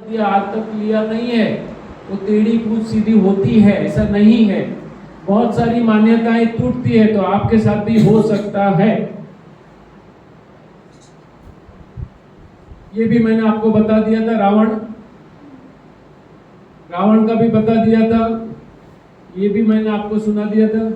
दिया आज तक लिया नहीं है तो टेढ़ी पूछ सीधी होती है, ऐसा नहीं है। बहुत सारी मान्यताएं टूटती है, तो आपके साथ भी हो सकता है। ये भी मैंने आपको बता दिया था, रावण का भी बता दिया था, ये भी मैंने आपको सुना दिया था।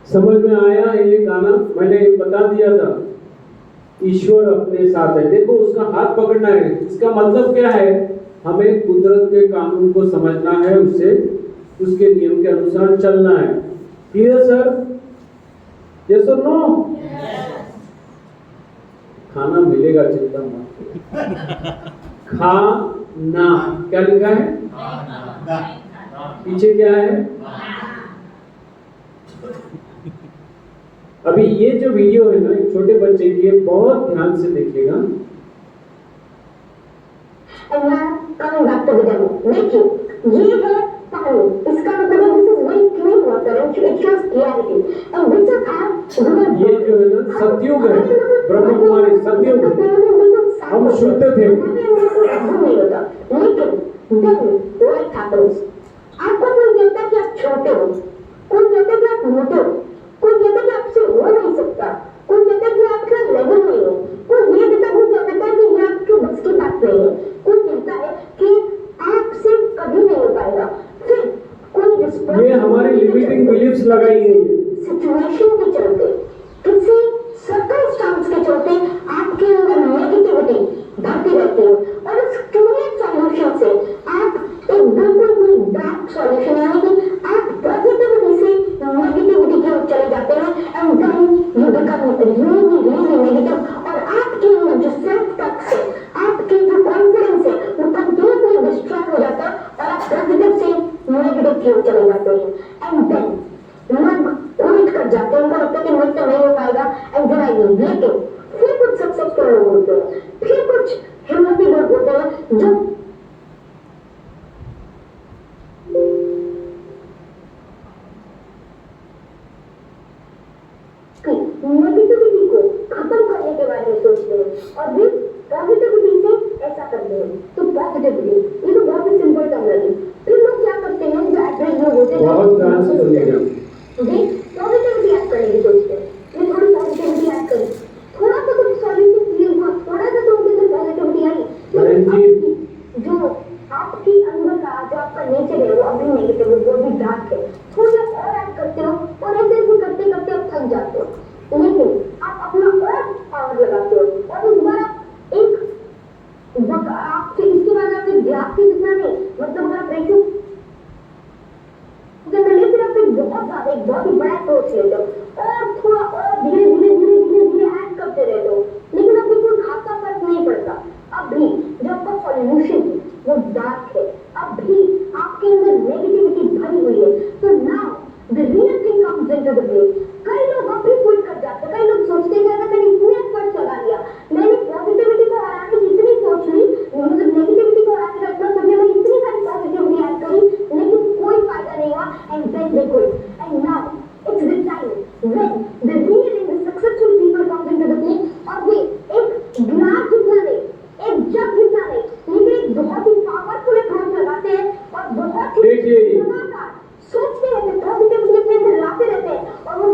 समझ में आया ये गाना? मैंने बता दिया था, ईश्वर अपने साथ है। देखो उसका हाथ पकड़ना है, इसका मतलब क्या है? हमें कुदरत के कानून को समझना है, उसे उसके नियम के अनुसार चलना है। Clear sir? यस और नो? खाना मिलेगा, चिंता मत। खाना क्या लिखा है? पीछे क्या है? अभी ये जो वीडियो है ना, छोटे बच्चे की, बहुत ध्यान से देखिएगा। coming back to the demo. देखिए, ये है पानी। इसका मतलब है this is very clean water and it shows clarity. And this is our ये जो है ना सतयुग है, ब्रह्म कुमारी सतयुग। हम शुद्ध थे। लेकिन then what happens? आपको कोई कहता है कि आप छोटे हो, कोई कहता है कि आप मोटे हो, कोई कहता है कि आपसे हो नहीं सकता, कोई कहता है कि आपका लेवल नहीं है, कोई ये कहता है कि ये आपके बस की बात नहीं है, कोई कहता है कि आपसे कभी नहीं हो पाएगा। फिर कोई ये हमारी लिमिटिंग बिलीफ्स लगाई गई है। सिचुएशन के चलते, किसी सर्कमस्टांस के चलते आपके अंदर नेगेटिविटी भरती रहती है और इस क्लियर सॉल्यूशन से आप एक बिल्कुल भी डार्क सॉल्यूशन यानी कि आप पॉजिटिविटी से नेगेटिविटी की ओर चले जाते हैं and then you become really negative और आपके अंदर जो सेल्फ टॉक है, आपके जो कॉन्फिडेंस है, वो कंप्लीटली डिस्ट्रॉय हो जाता है और आप पॉजिटिव से नेगेटिव की ओर चले जाते हैं एंड देन लोग क्विट कर जाते हैं, उनको लगता है कि मुझसे नहीं हो पाएगा एंड देन आई विल। लेकिन फिर कुछ सक्सेसफुल लोग होते हैं, फिर कुछ हिम्मती लोग होते हैं जो नेगेटिविटी को खत्म करने के बारे में सोचते हैं और फिर पॉजिटिविटी से ऐसा करते हैं। तो पॉजिटिविटी ये तो बहुत ही सिंपल टर्म लगी। फिर लोग क्या करते हैं, जो एवरेज लोग होते हैं, बहुत ध्यान से सुनिएगा, पॉजिटिविटी ऐड करने की सोचते हैं। ये थोड़ी पॉजिटिविटी ऐड करें, थोड़ा सा कुछ सॉल्यूशन क्लियर हुआ, थोड़ा सा तो उनके अंदर पॉजिटिविटी आई, जो आपकी अंदर का जो आपका नेचर है वो अभी नेगेटिव है, वो भी डार्क है, थोड़ा और ऐड करते हो और ऐसे करते करते आप थक जाते हो। लेकिन आप अपना और पावर लगाते हो और इस बार आप एक आपसे इसके बाद आप एक ग्लास के जितना नहीं, मतलब अगर आप रेशियो फिर आप एक बहुत ही बड़ा अप्रोच लेते हो और थोड़ा और धीरे धीरे ऐड करते रहते हो, लेकिन अभी कोई खासा फर्क नहीं पड़ता। अभी जो आपका सॉल्यूशन है वो डार्क है, अभी आपके अंदर नेगेटिविटी भरी हुई है। तो now the real thing comes into the play. कई लोग अभी क्विट कर जाते हैं, कई लोग सोचते हैं कि अगर मैंने इतने एफर्ट्स लगा लिया, मैंने पॉजिटिविटी को हराने की इतनी सोच ली, मतलब नेगेटिविटी को हराने का इतना सोचा, मैंने इतनी सारी पॉजिटिविटी ऐड करी, लेकिन कोई फायदा नहीं हुआ and then they quit. And now it's the time when the real and the successful people comes into the play और वे एक गिलास जितना नहीं, एक जग जितना नहीं, लेकिन एक बहुत ही पावरफुल अप्रोच लगाते हैं और बहुत ही लगातार सोचते रहते हैं, पॉजिटिविटी अपने अंदर लाते रहते हैं और वो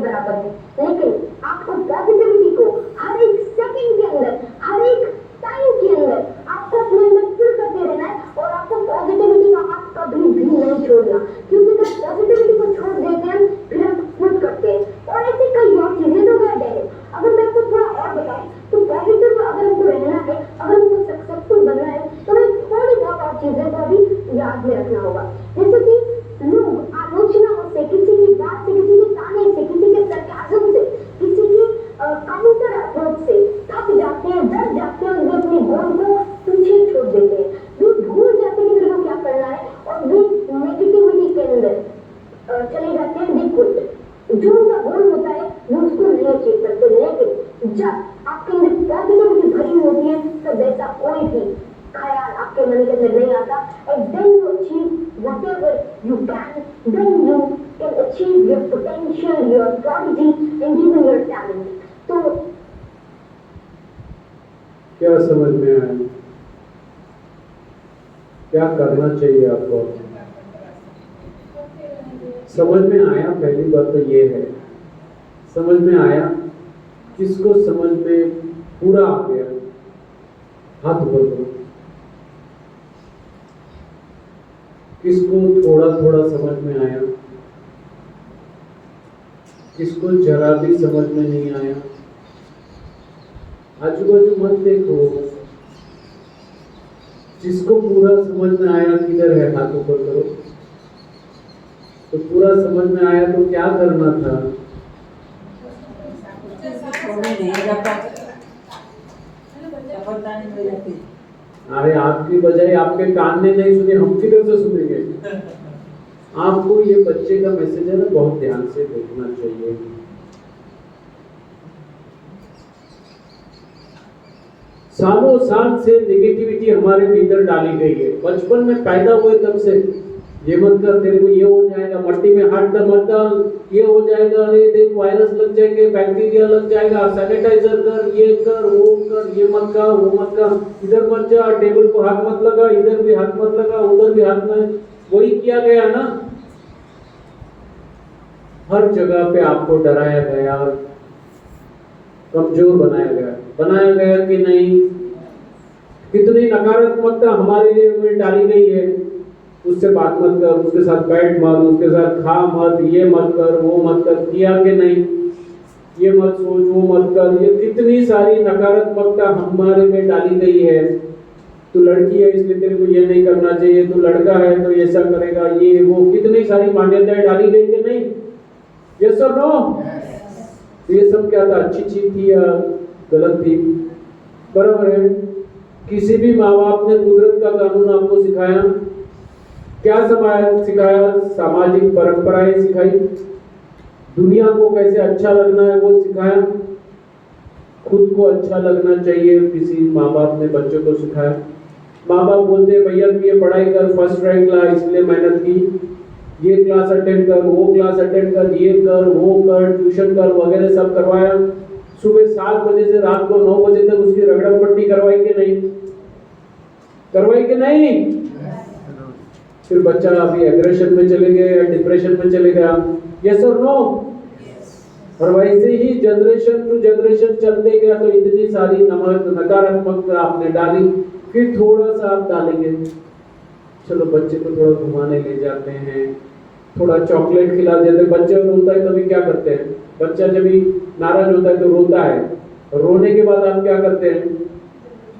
बराबर है, लेकिन आपको पॉजिटिविटी को हर एक सेकंड के अंदर, हर एक टाइम के अंदर आपको अपने अंदर फिल करते रहना है और आपको पॉजिटिविटी का हाथ कभी भी नहीं छोड़ना, क्योंकि अगर पॉजिटिविटी को छोड़ देते हैं फिर हम क्विट करते हैं और ऐसे कई और चीजें तो कर देंगे। अगर मैं आपको थोड़ा और बताऊं तो पॉजिटिव अगर हमको रहना है, अगर हमको सक्सेसफुल बनना है तो हमें थोड़ी बहुत और चीजें को भी याद में रखना होगा। जैसे कि लोग आलोचना से, किसी की बात से, किसी के ताने से, किसी के सरकाज़म से, किसी की काउंटर अप्रोच से थक जाते हैं, डर जाते हैं और वे अपने गोल को पीछे छोड़ देते हैं। वे भूल जाते हैं कि मेरे को क्या करना है और वे नेगेटिविटी के अंदर चले जाते हैं, दे क्विट। जो उनका गोल होता है वो उसको नहीं अचीव करते, लेकिन जब आपके अंदर पॉजिटिविटी भरी होती है तब ऐसा कोई भी ख्याल आपके मन के अंदर नहीं आता, and then you achieve whatever you can, then you can achieve your potential, your prodigy and even your talent. तो क्या समझ में आया, क्या करना चाहिए आपको? समझ में आया? पहली बात तो ये है, समझ में आया। किसको समझ में पूरा आ गया? हाथ ऊपर करो। किसको थोड़ा थोड़ा समझ में आया? किसको जरा भी समझ में नहीं आया? आजू बाजू मत देखो। जिसको पूरा समझ में आया किधर है? हाथ ऊपर करो। तो पूरा समझ में आया तो क्या करना था? अरे आपकी बजाय आपके कान ने नहीं सुने, हम किधर से सुनेंगे? आपको ये बच्चे का मैसेज है ना, बहुत ध्यान से देखना चाहिए। सालों साल से नेगेटिविटी हमारे भीतर डाली गई है। बचपन में पैदा हुए तब से ये मत कर, तेरे को ये हो जाएगा, मट्टी में हाथ मत डाल, ये हो जाएगा, अरे देख वायरस लग जाएंगे, बैक्टीरिया लग जाएगा, सैनिटाइजर कर, ये कर, वो कर, ये मत कर, वो मत कर, इधर मत जा, टेबल को हाथ मत लगा, इधर भी हाथ मत लगा, उधर भी हाथ में। वही किया गया ना, हर जगह पे आपको डराया गया, कमजोर बनाया गया कि नहीं? कितनी नकारात्मकता हमारे लिए डाली गई है। उससे बात मत कर, उसके साथ बैठ मत, उसके साथ खा मत, ये मत कर, वो मत कर, किया कि नहीं? ये मत सोच, वो मत कर, ये कितनी सारी नकारात्मकता हमारे में डाली गई है। तू लड़की है इसलिए तेरे को ये नहीं करना चाहिए, तू लड़का है तो ऐसा करेगा, ये वो, कितनी सारी मान्यताएं डाली गई कि नहीं? यस और नो? ये सब क्या था? अच्छी चीज थी या गलत थी? बराबर है। किसी भी माँ बाप ने कुदरत का कानून आपको सिखाया? क्या सिखाया? सामाजिक परंपराएं सिखाई, दुनिया को कैसे अच्छा लगना है वो सिखाया, खुद को अच्छा लगना चाहिए किसी माँ बाप ने बच्चों को सिखाया। माँ बाप बोलते भैया तू ये पढ़ाई कर, फर्स्ट रैंक ला, इसलिए मेहनत की, ये क्लास अटेंड कर, वो क्लास अटेंड कर, ये कर, वो कर, ट्यूशन कर, वगैरह सब करवाया। सुबह 7 बजे से रात को 9 बजे तक उसकी रगड़म पट्टी करवाई कि नहीं? करवाई कि नहीं? फिर बच्चा अभी एग्रेशन में चले गए या डिप्रेशन में चले गया। यस और नो? और वैसे ही जनरेशन टू जनरेशन चलते गया तो इतनी सारी नकारात्मकता आपने डाली। फिर थोड़ा सा आप डालेंगे, चलो बच्चे को थोड़ा घुमाने ले जाते हैं, थोड़ा चॉकलेट खिला देते। बच्चा रोता है तभी क्या करते हैं? बच्चा जब भी नाराज होता है तो रोता है, रोने के बाद आप क्या करते हैं?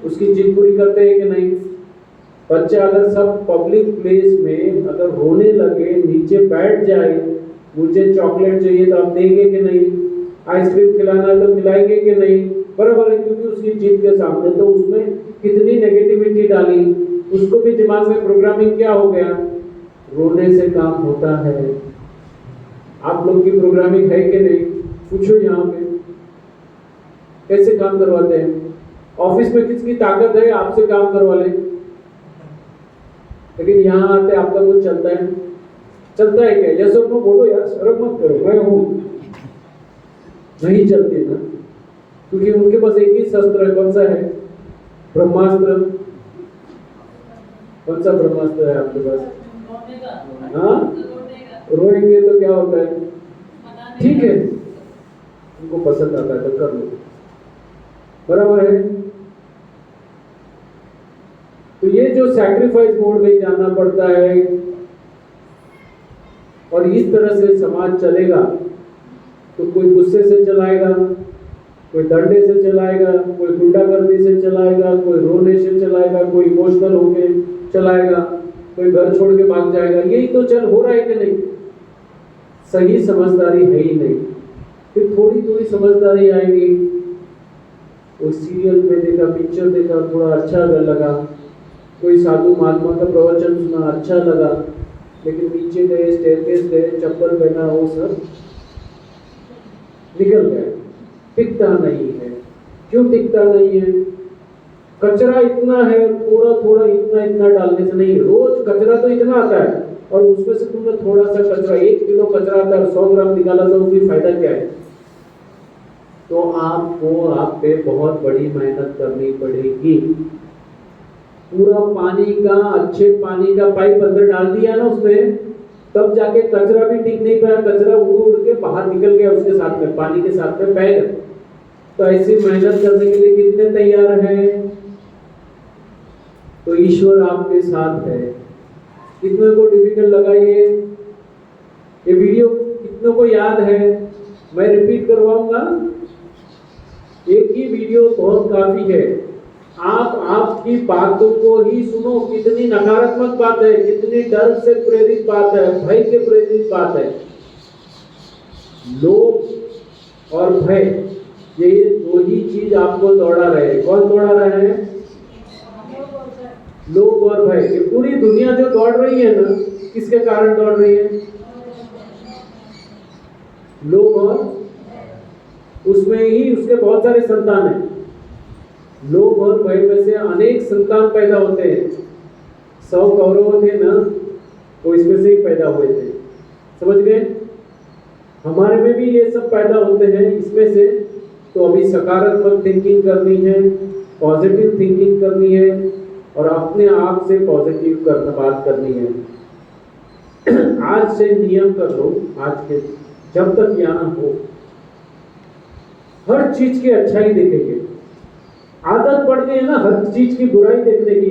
उसकी जिद पूरी करते हैं कि नहीं? बच्चा अगर सब पब्लिक प्लेस में अगर रोने लगे, नीचे बैठ जाए, मुझे चॉकलेट चाहिए तो आप देंगे कि नहीं? आइसक्रीम खिलाना है तो खिलाएंगे कि नहीं? बराबर है, क्योंकि उसकी जिद के सामने तो उसमें कितनी नेगेटिविटी डाली, उसको भी दिमाग में प्रोग्रामिंग क्या हो गया? रोने से काम होता है। आप लोग की प्रोग्रामिंग है कि नहीं? पूछो यहाँ पे कैसे काम करवाते हैं? ऑफिस में किसकी ताकत है आपसे काम करवा ले, लेकिन यहाँ आते आपका कुछ चलता है? चलता है क्या? यस और नो बोलो यार, शर्म मत करो, मैं हूँ। नहीं चलती ना, क्योंकि उनके पास एक ही शस्त्र है। कौन सा है? ब्रह्मास्त्र। कौन सा ब्रह्मास्त्र है आपके पास? हाँ, रोएंगे तो क्या होता है? ठीक है, को पसंद आता है तो कर लो, बराबर है। तो ये जो सैक्रिफाइस मोड में जाना पड़ता है और इस तरह से समाज चलेगा, तो कोई गुस्से से चलाएगा, कोई डंडे से चलाएगा, कोई गुंडागर्दी से चलाएगा, कोई रोने से चलाएगा, कोई इमोशनल होके चलाएगा, कोई घर छोड़ के भाग जाएगा। यही तो चल हो रहा है कि नहीं? सही समझदारी है ही नहीं। फिर थोड़ी थोड़ी समझदारी आएगी। वो सीरियल में देखा, पिक्चर देखा, थोड़ा अच्छा लगा, कोई साधु महात्मा का प्रवचन सुना, अच्छा लगा, लेकिन नीचे गए, स्टेयरकेस गए, चप्पल पहना, वो सब निकल गया, टिकता नहीं है। क्यों टिकता नहीं है? कचरा इतना है, थोड़ा थोड़ा इतना इतना डालने से नहीं। रोज कचरा तो इतना आता है और उसमें से तुमने थोड़ा सा कचरा, 1 किलो कचरा आता है, 100 ग्राम निकाला तो उसकी फायदा क्या है? तो आपको आप पे बहुत बड़ी मेहनत करनी पड़ेगी। पूरा पानी का, अच्छे पानी का पाइप अंदर डाल दिया ना उसमें, तब जाके कचरा भी टिक नहीं पाया, कचरा उड़ उड़ के बाहर निकल गया उसके साथ में, पानी के साथ में बह गया। तो ऐसी मेहनत करने के लिए कितने तैयार हैं? तो ईश्वर आपके साथ है। कितने को डिफिकल्ट लगा ये वीडियो? कितनों को याद है? मैं रिपीट करवाऊंगा, एक ही वीडियो बहुत काफी है। आप आपकी बातों को ही सुनो, कितनी नकारात्मक बात है, कितनी डर से प्रेरित बात है, भय से प्रेरित बात है। लोभ और भय, ये 2 ही चीज आपको दौड़ा रहे हैं। कौन दौड़ा रहे हैं? लोभ और भय। ये पूरी दुनिया जो दौड़ रही है ना, किसके कारण दौड़ रही है? लोभ, और उसमें ही उसके बहुत सारे संतान हैं। लोभ और भय में से अनेक संतान पैदा होते हैं। 100 कौरव थे ना, वो इसमें से ही पैदा हुए थे। समझ गए? हमारे में भी ये सब पैदा होते हैं इसमें से। तो अभी सकारात्मक थिंकिंग करनी है, पॉजिटिव थिंकिंग करनी है और अपने आप से पॉजिटिव करना बात करनी है। आज से नियम कर लो, आज के जब तक यहाँ हो, हर चीज की अच्छाई देखेंगे। आदत पड़ गई है ना हर चीज की बुराई देखने की।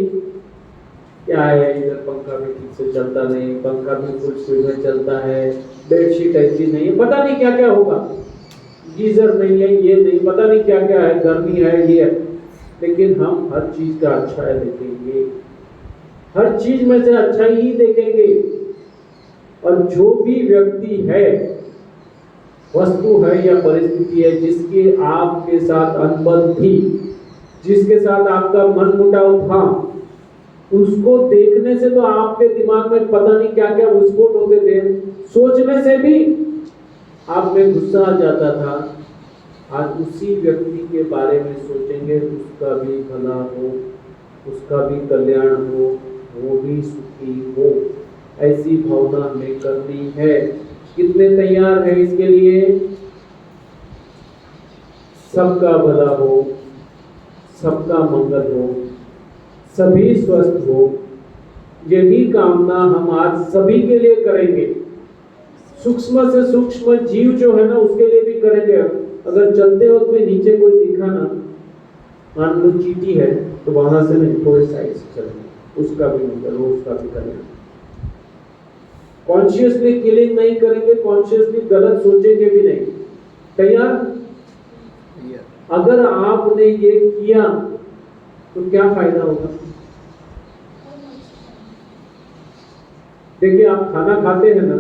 क्या है, इधर पंखा भी ठीक से चलता नहीं, पंखा भी फुल स्पीड में चलता है, बेडशीट ऐसी नहीं है, पता नहीं क्या क्या होगा, गीजर नहीं है, ये नहीं, पता नहीं क्या क्या है, गर्मी है, ये है। लेकिन हम हर चीज का अच्छा है देखेंगे, हर चीज में से अच्छा ही देखेंगे। और जो भी व्यक्ति है, वस्तु है या परिस्थिति है, जिसके आपके साथ अनबन थी, जिसके साथ आपका मन मुटाव था, उसको देखने से तो आपके दिमाग में पता नहीं क्या क्या विस्फोट होते थे, सोचने से भी आप में गुस्सा आ जाता था। आज उसी व्यक्ति के बारे में सोचेंगे, उसका भी भला हो, उसका भी कल्याण हो, वो भी सुखी हो, ऐसी भावना हमें करनी है। कितने तैयार हैं इसके लिए? सबका भला हो, सबका मंगल हो, सभी स्वस्थ हो, यही कामना हम आज सभी के लिए करेंगे। सूक्ष्म से सूक्ष्म जीव जो है ना, उसके लिए भी करेंगे। अगर चलते वक्त में नीचे कोई दिखा ना, मान लो चींटी है, तो वहां से नहीं, थोड़े साइड से चलेंगे, उसका भी मंगल हो, उसका भी कल्याण। कॉन्शियसली किलिंग नहीं करेंगे, कॉन्शियसली गलत सोचेंगे भी नहीं। तैयार? अगर आपने ये किया तो क्या फायदा होगा? देखिए, आप खाना खाते हैं ना,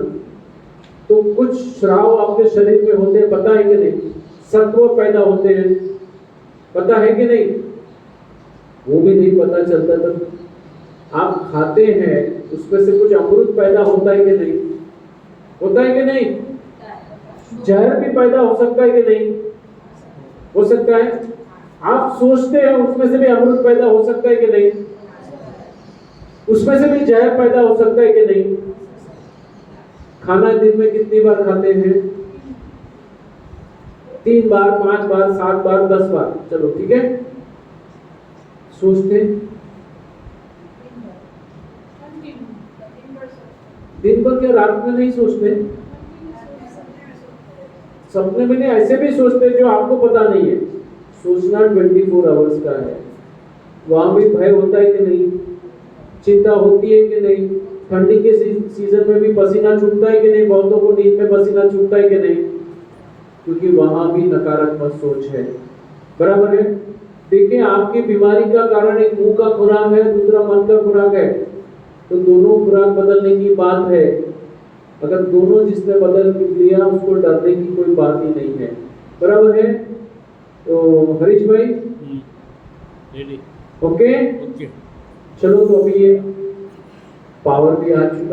तो कुछ स्राव आपके शरीर में होते हैं, पता है कि नहीं? सत्व पैदा होते हैं, पता है कि नहीं? वो भी नहीं पता चलता। तब आप खाते हैं, उसमें से कुछ अमृत पैदा होता है कि नहीं? होता है कि नहीं? जहर भी पैदा हो सकता है कि नहीं? हो सकता है। आप सोचते हैं, उसमें से भी अमृत पैदा हो सकता है कि नहीं? उसमें से भी जहर पैदा हो सकता है कि नहीं? खाना दिन में कितनी बार खाते हैं? 3 बार, 5 बार, 7 बार, 10 बार, चलो ठीक है। सोचते दिन भर, क्या रात में नहीं सोचते? सपने में नहीं, ऐसे भी सोचते हैं जो आपको पता नहीं है। सोचना 24 आवर्स का है। वहां भी भय होता है कि नहीं, चिंता होती है कि नहीं, ठंडी के सीजन में भी पसीना छूटता है कि नहीं, बहुतों को नींद में पसीना छूटता है कि नहीं, क्योंकि वहां भी नकारात्मक सोच है। बराबर है। देखिए, आपकी बीमारी का कारण एक मुंह का खुराक है, दूसरा मन का खुराक है, तो दोनों खुराक बदलने की बात है। अगर दोनों जिसने बदल लिया उसको डरने की कोई बात ही नहीं है। बराबर है। तो हरीश भाई रेडी, ओके, ओके। चलो तो अभी ये पावर भी आ चुका